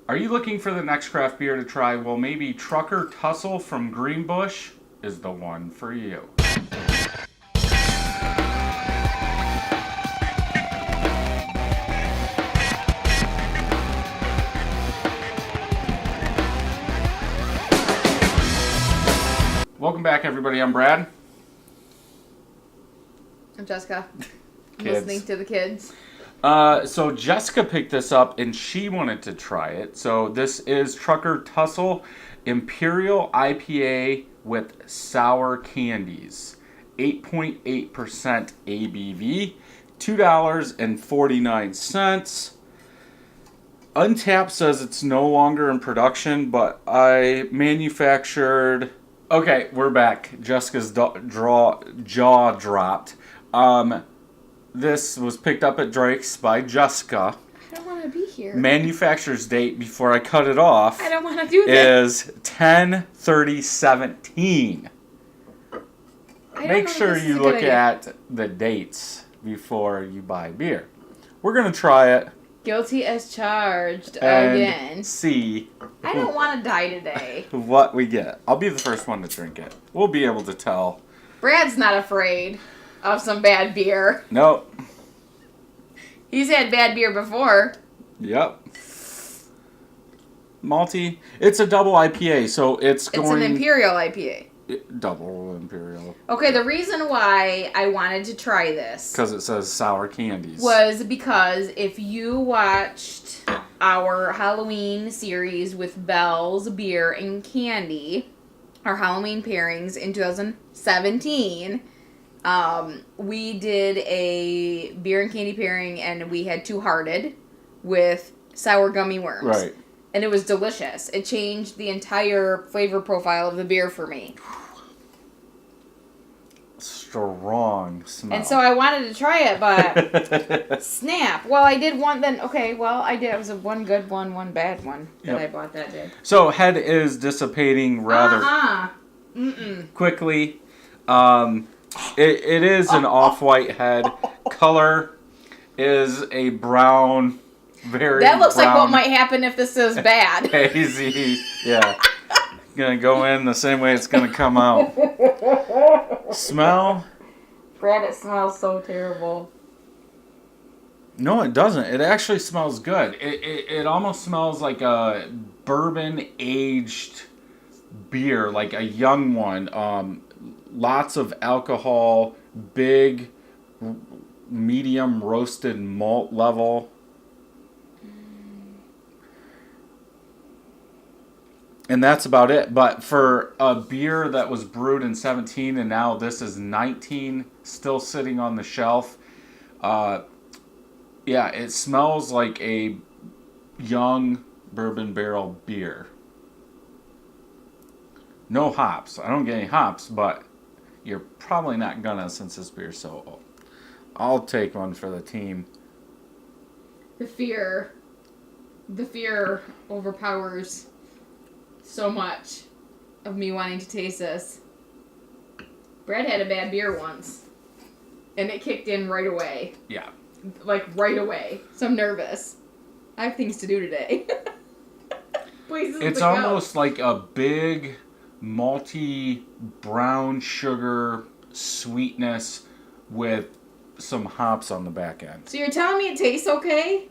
Are you looking for the next craft beer to try? Well, maybe Trucker Tussle from Greenbush is the one for you. Welcome back, everybody. I'm Brad. I'm Jessica. I'm Kids. listening to the kids. So Jessica picked this up and she wanted to try it. So this is Trucker Tussle Imperial IPA with sour candies. 8.8% ABV. $2.49. Untapped says it's no longer in production, but I manufactured... Okay, we're back. Jessica's jaw dropped. This was picked up at Drake's by Jessica. I don't want to be here. Manufacturer's date, before I cut it off, I don't want to do this. is 10/30/17. Make sure you look at the dates before you buy beer. We're going to try it. Guilty as charged And again. see I don't want to die today. what we get. I'll be the first one to drink it. We'll be able to tell. Brad's not afraid of some bad beer. Nope. He's had bad beer before. Yep. Malty. It's a double IPA, so it's going... It's an Imperial IPA. Double Imperial. Okay, the reason why I wanted to try this... Because it says sour candies. ...was because if you watched our Halloween series with Bell's Beer and Candy, our Halloween pairings in 2017... we did a beer and candy pairing, and we had Two Hearted with sour gummy worms. Right. And it was delicious. It changed the entire flavor profile of the beer for me. Strong smell. And so I wanted to try it, but snap. Well, I did one then. Okay, well, I did. It was one good one, one bad one that I bought that day. So head is dissipating rather quickly. It is an off-white head. Color is a brown, very That looks brown, like what might happen if this is bad. hazy. Yeah. Gonna go in the same way it's gonna come out. Smell? Brad, it smells so terrible. No, it doesn't. It actually smells good. It almost smells like a bourbon-aged beer, like a young one. Lots of alcohol, big, medium roasted malt level. And that's about it. But for a beer that was brewed in 17 and now this is 19, still sitting on the shelf, yeah, it smells like a young bourbon barrel beer. No hops. I don't get any hops, but you're probably not gonna since this beer's so old. I'll take one for the team. The fear overpowers so much of me wanting to taste this. Brad had a bad beer once, and it kicked in right away. Yeah. Like, right away. So I'm nervous. I have things to do today. Places It's to go. almost like a big, malty, brown sugar sweetness with some hops on the back end. So you're telling me it tastes okay?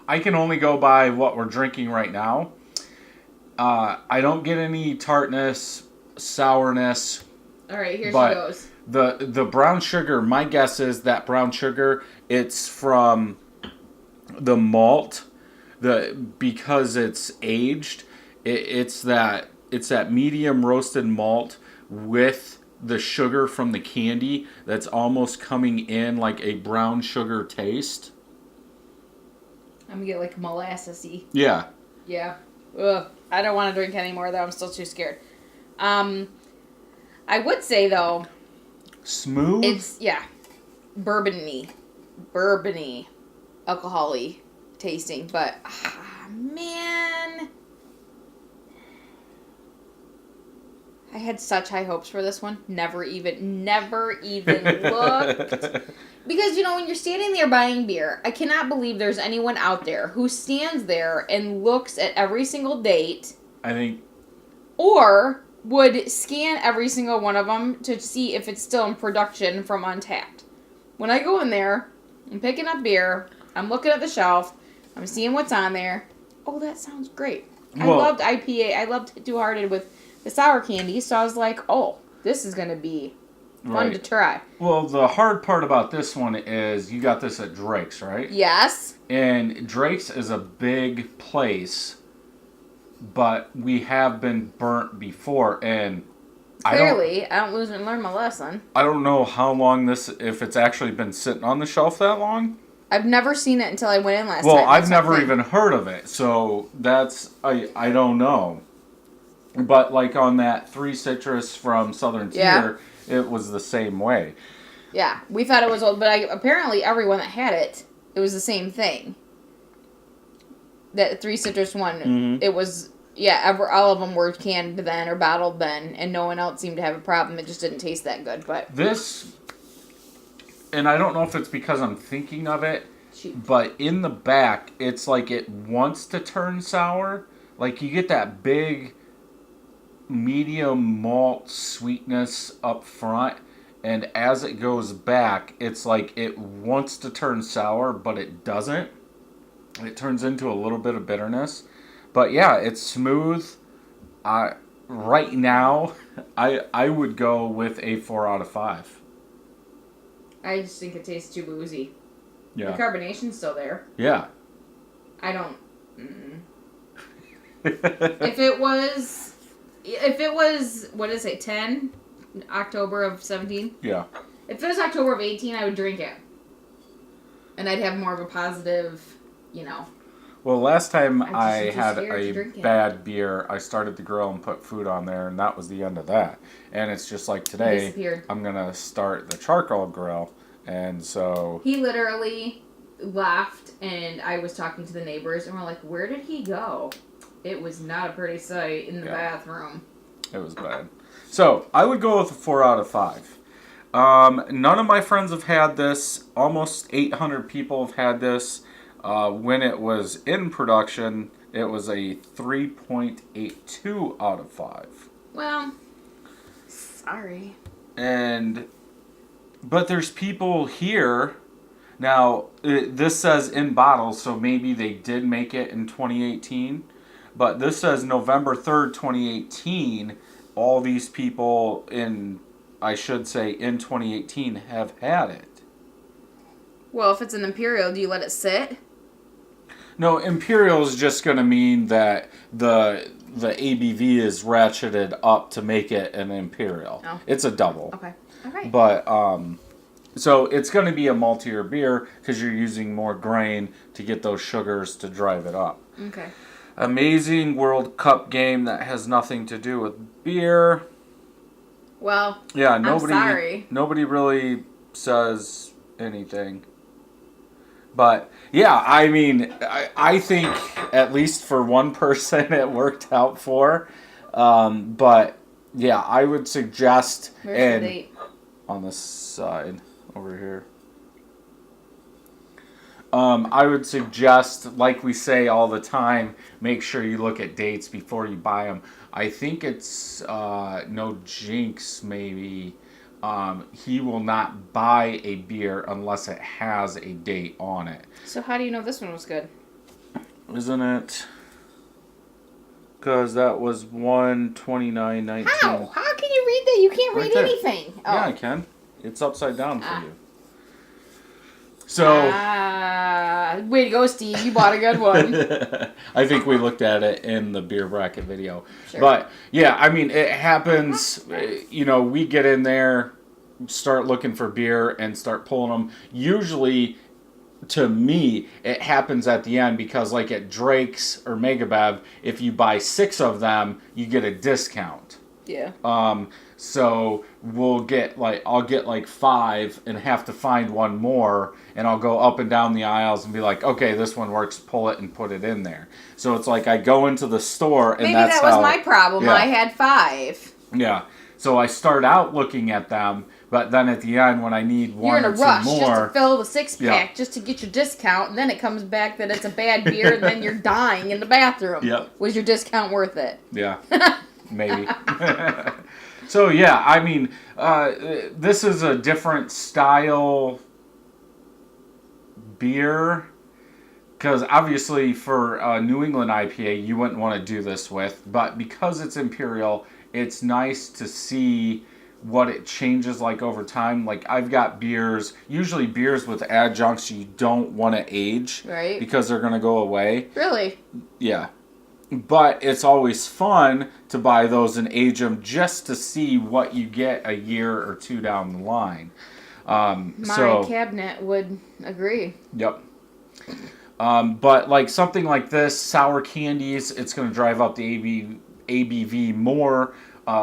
I can only go by what we're drinking right now. I don't get any tartness, sourness. All right, here she But goes. the brown sugar, my guess is that brown sugar, it's from the malt, because it's aged. It's that medium roasted malt with the sugar from the candy that's almost coming in like a brown sugar taste. I'm gonna get like molassesy. Yeah. Yeah. Ugh. I don't want to drink anymore though. I'm still too scared. I would say though, Smooth. it's bourbony, alcohol-y tasting, but man, I had such high hopes for this one. Never even looked. Because, when you're standing there buying beer, I cannot believe there's anyone out there who stands there and looks at every single date. I think. Or would scan every single one of them to see if it's still in production from Untapped. When I go in there, I'm picking up beer, I'm looking at the shelf, I'm seeing what's on there. Oh, that sounds great. I loved IPA. I loved Two Hearted with the sour candy, so I was like, oh, this is going to be fun to try. Well, the hard part about this one is you got this at Drake's, right? Yes. And Drake's is a big place, but we have been burnt before, and clearly, I don't lose and learn my lesson. I don't know how long if it's actually been sitting on the shelf that long. I've never seen it until I went in last time. Well, I've never even heard of it, so I don't know. But like on that 3 Citrus from Southern Tier, it was the same way. Yeah, we thought it was old, but apparently everyone that had it was the same thing. That 3 Citrus one, it was, all of them were canned then or bottled then, and no one else seemed to have a problem. It just didn't taste that good. But this, and I don't know if it's because I'm thinking of it, but in the back, it's like it wants to turn sour. Like you get that big medium malt sweetness up front, and as it goes back, it's like it wants to turn sour, but it doesn't. It turns into a little bit of bitterness. But yeah, it's smooth. Right now, I would go with a 4 out of 5. I just think it tastes too boozy. Yeah. The carbonation's still there. Yeah. I don't... If it was, what is it, 10? October of 17? Yeah. If it was October of 18, I would drink it. And I'd have more of a positive, Well, last time I had a bad beer, I started the grill and put food on there, and that was the end of that. And it's just like today, I'm going to start the charcoal grill, and so... He literally left, and I was talking to the neighbors, and we're like, where did he go? It was not a pretty sight in the bathroom. It was bad. So, I would go with a 4 out of 5. None of my friends have had this. Almost 800 people have had this. When it was in production, it was a 3.82 out of 5. Well, sorry. But there's people here. Now, this says in bottles, so maybe they did make it in 2018. But this says November 3rd, 2018. All these people in 2018 have had it. Well, if it's an Imperial, do you let it sit? No, Imperial is just going to mean that the ABV is ratcheted up to make it an Imperial. Oh. It's a double. Okay. All right. But, so it's going to be a maltier beer because you're using more grain to get those sugars to drive it up. Okay. Amazing World Cup game that has nothing to do with beer. Well, yeah, I'm sorry. Nobody really says anything. But, yeah, I mean, I think at least for one person it worked out for. But, yeah, I would suggest... Where's the date? On this side, over here. I would suggest, like we say all the time, make sure you look at dates before you buy them. I think it's No Jinx, maybe. He will not buy a beer unless it has a date on it. So how do you know this one was good? Isn't it? Because that was 1/29/19. How? How can you read that? You can't read anything. Oh. Yeah, I can. It's upside down for you. So, way to go, Steve. You bought a good one. I think we looked at it in the beer bracket video. Sure. But, yeah, I mean, it happens, we get in there, start looking for beer, and start pulling them. Usually, to me, it happens at the end because, like at Drake's or Megabev, if you buy 6 of them, you get a discount. Yeah. So I'll get 5 and have to find one more, and I'll go up and down the aisles and be like, okay, this one works, pull it and put it in there. So it's like I go into the store and maybe that was my problem. Yeah. I had 5. Yeah. So I start out looking at them, but then at the end when I need one You're in or a two rush more, just to fill the 6-pack Yeah. just to get your discount, and then it comes back that it's a bad beer, and then you're dying in the bathroom. Yep. Was your discount worth it? Yeah, maybe. So yeah, I mean, this is a different style beer. Because obviously for New England IPA, you wouldn't want to do this with. But because it's Imperial, it's nice to see what it changes like over time. Like I've got beers, usually beers with adjuncts you don't want to age. Right. Because they're going to go away. Really? Yeah. But it's always fun to buy those and age them just to see what you get a year or two down the line. My cabinet would agree. Yep. But like something like this, sour candies, it's going to drive up the ABV more.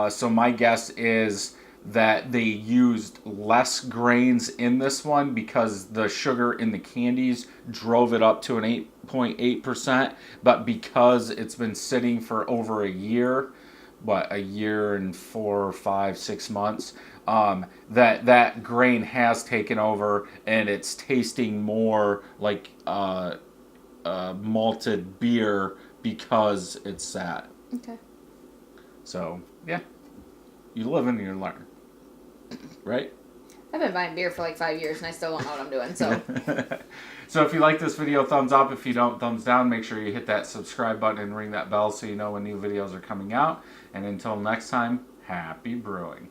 So my guess is that they used less grains in this one because the sugar in the candies drove it up to an 8.8%. But because it's been sitting for over a year, a year and 4, 5, 6 months, that grain has taken over and it's tasting more like malted beer because it's sat. Okay. So yeah, you live and you learn, right? I've been buying beer for like 5 years and I still don't know what I'm doing. So. So if you like this video, thumbs up. If you don't, thumbs down. Make sure you hit that subscribe button and ring that bell so you know when new videos are coming out. And until next time, happy brewing.